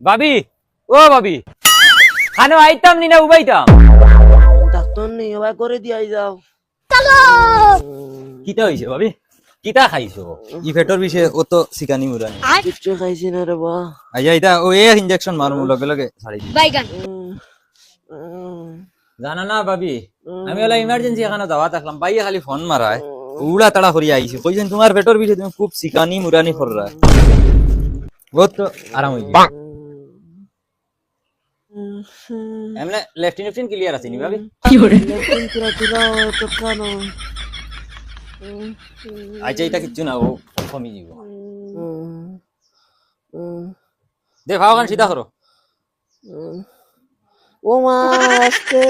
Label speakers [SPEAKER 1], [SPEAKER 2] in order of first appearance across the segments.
[SPEAKER 1] ভাবি, ও ভাবি, খানো আইতাম নি না উবাইতাম?
[SPEAKER 2] ডাক্তার নেই এবার করে দিয়াই যাও।
[SPEAKER 1] কিতা হইছে ভাবি? কিতা খাইছো? ই পেটর বিষে ও তো সিকানি মুরানি।
[SPEAKER 2] কিচ্ছু খাইছি না রে বা।
[SPEAKER 1] আইয়া ইতা ও এ ইনজেকশন মারমু লগে লগে ছাড়ি দি। জানা না ভাবি, আমি ওলা ইমার্জেন্সি এখানে যাওয়া থাকলাম, বাইয়ে খালি ফোন মারায় উড়া তাড়া করিয়া আইছি, কইছেন তোমার পেটর বিষে তুমি খুব সিকানি মুরানি কররা, বহুত তো আরাম হইছে। এমনে লেফটিন লেফটিন ক্লিয়ার আছে নি ভাবি? আচ্ছা এটা কিচ্ছু না, ও কমি যাব। দে ভাও গান সিধা করো।
[SPEAKER 2] ও মা আজকে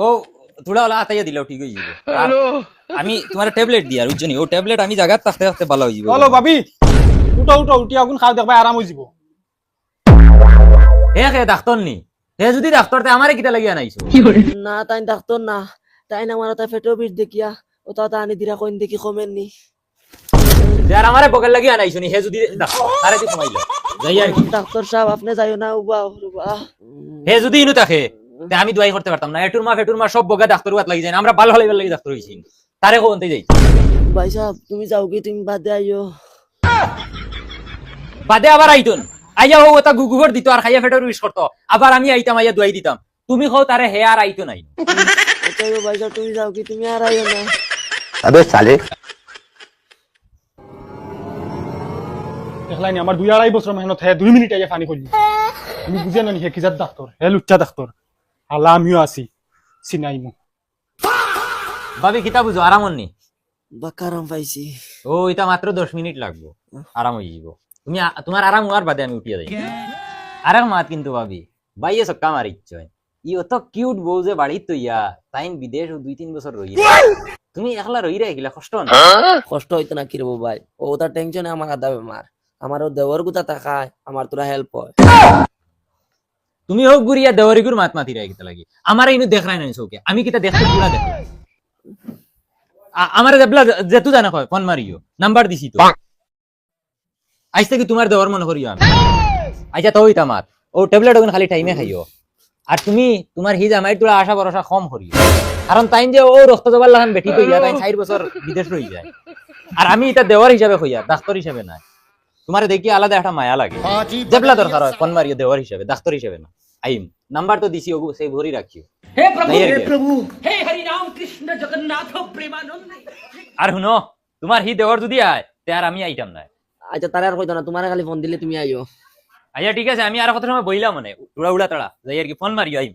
[SPEAKER 1] ও থোড়া ওলা আতাইয়া দিলাও ঠিক হয়ে যাবে। আর আমি তোমার ট্যাবলেট দিই আর বুঝছনি, ও ট্যাবলেট আমি জায়গা থাকতে থাকতে ভালো হয়ে যাবে।
[SPEAKER 3] চলো ভাবি, উঠো উঠো, উঠি আগুন খাও, দেখবা আরাম হয়ে যাব।
[SPEAKER 1] হে হে ডাক্তার নি, হে যদি ডাক্তার তে আমারে কিটা লাগিয়া নাইছো?
[SPEAKER 2] না তাই ডাক্তার না, তাই না আমার তাই ফেটো বিষ দেখিয়া ও তা আনি দিরা কইন দেখি কমেন নি।
[SPEAKER 1] আর আমারে বগল লাগিয়া নাইছো নি, হে যদি ডাক্তার আরে কি কমাইলো যাই আর কি।
[SPEAKER 2] ডাক্তার সাহেব আপনি যাইও না উবা উবা।
[SPEAKER 1] হে যদি ইনু থাকে তে আমি দোয়াই করতে পারতাম না, ফেটুর মা সব বগা ডাক্তার উয়াত লাগি যায় না, আমরা ভালো হলাইবার লাগি ডাক্তার হইছি, তারে কোনতে যাই।
[SPEAKER 2] ভাই সাহেব তুমি যাও কি, তুমি বাদে আইও।
[SPEAKER 1] বাদে আবার আইতন, আইয়া ও ওটা গুগুবর দিত আর খাইয়া ফেটর উইশ করতো, আবার আমি আইতাম আইয়া দোয়াই দিতাম, তুমি কও তারে হে আর আইতো নাই।
[SPEAKER 2] আচ্ছা ভাই সাহেব তুমি যাও কি, তুমি আর আইও না।
[SPEAKER 4] अबे साले
[SPEAKER 3] দেখলাই নি আমার 2.5 বছর মেহনত হে 2 মিনিট আইয়া ফানি করলি। তুমি বুঝে না নি হে কিজাত ডাক্তার, হে লুচ্চা ডাক্তার। আল্লাহ আমিও আছি, চিনাইমু।
[SPEAKER 1] ভাবি কিতা বুঝো আরামন নি?
[SPEAKER 2] বাকারাম পাইছি।
[SPEAKER 1] ও এটা মাত্র 10 মিনিট লাগবো, আরাম হয়ে যাব। তুমি তোমার আরাম হওয়ার বাদে আমি উঠিয়া যাই। আরাম মাত কিন্তু ভাবি বাইয়ে সব কাম আর ইচ্ছয়, ই অত কিউট বউ যে বাড়িত তো ইয়া তাইন বিদেশ 2-3 বছর রই, তুমি একলা রই রে গিলা কষ্ট না?
[SPEAKER 2] কষ্ট হইতো না কি রে ভাই, ও তার টেনশনে আমার আদা বেমার, আমারও দেওয়ার গুতা তাকায়, আমার তোরা হেল্প হয়।
[SPEAKER 1] তুমি হোক গুরিয়া দেওয়ারিগুর মাত মাতি রাই কিতা লাগি, আমার ইনু দেখাই নাই চৌকে, আমি কিতা দেখতে পুরা দেখ। আমারে দেবলা যেতু জানা কয় ফোন মারিও, নাম্বার দিছি তো, আজ থেকে তোমার দেওয়ার মনে করিও আমি। আচ্ছা তো ওইটা মাত, ও ট্যাবলেট ওখানে খালি টাইমে খাইও, আর তুমি তোমার হিজ আমার তোরা আশা ভরসা কম করিও, কারণ তাই যে ও রক্ত জবার লাগান বেটি তো ইয়া তাই 4 বছর বিদেশ রই যায়, আর আমি এটা দেওয়ার হিসাবে কইয়া ডাক্তার হিসাবে না। তোমারে দেখি আলাদা একটা মায়া লাগে, দেবলা দরকার হয় ফোন মারিও দেওয়ার হিসাবে, ডাক্তার হিসাবে না। আইম নাম্বার তো দিছি, ওগু সেই ভরি রাখিও।
[SPEAKER 5] हे प्रभु हे हरि राम कृष्ण जगन्नाथ प्रेमानंद।
[SPEAKER 1] আর শুনো, তোমার হি দেওয়ার যদি আয় তে আর আমি আইতাম না।
[SPEAKER 2] আচ্ছা তারা আর কইতো না, তোমার খালি ফোন দিলে তুমি আইও।
[SPEAKER 1] আচ্ছা ঠিক আছে, আমি আর কত সময় বইলাম মানে উড়া উড়া তাড়া যাই আর কি, ফোন মারিও আইম।